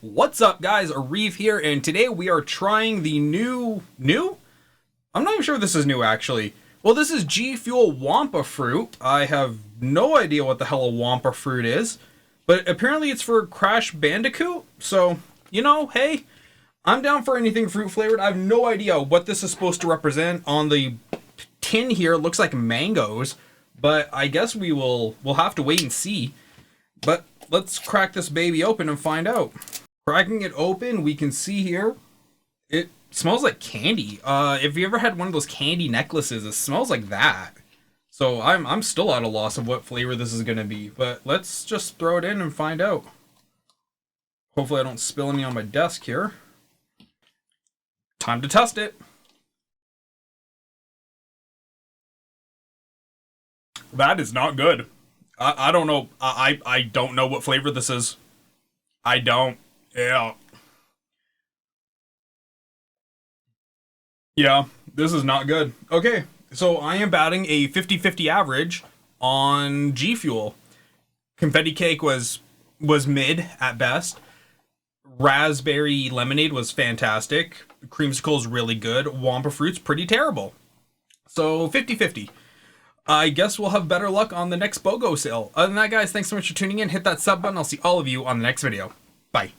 What's up, guys? Reeve here, and today we are trying the new? I'm not even sure if this is new, actually. Well, this is Gfuel Wumpa fruit. I have no idea what the hell a Wumpa fruit is, but apparently it's for Crash Bandicoot, so, you know, hey, I'm down for anything fruit flavored. I have no idea what this is supposed to represent. On the tin here, it looks like mangoes, but I guess we'll have to wait and see. But let's crack this baby open and find out. Cracking it open, we can see here, it smells like candy. If you ever had one of those candy necklaces, it smells like that. So I'm still at a loss of what flavor this is gonna be, but let's just throw it in and find out. Hopefully I don't spill any on my desk here. Time to test it. That is not good. I don't know. I don't know what flavor this is. I don't. Yeah. Yeah, this is not good. Okay, so I am batting a 50-50 average on Gfuel. Confetti cake was mid at best. Raspberry lemonade was fantastic. Creamsicle's really good. Wumpa fruit's pretty terrible. So 50-50. I guess we'll have better luck on the next BOGO sale. Other than that, guys, thanks so much for tuning in. Hit that sub button. I'll see all of you on the next video. Bye.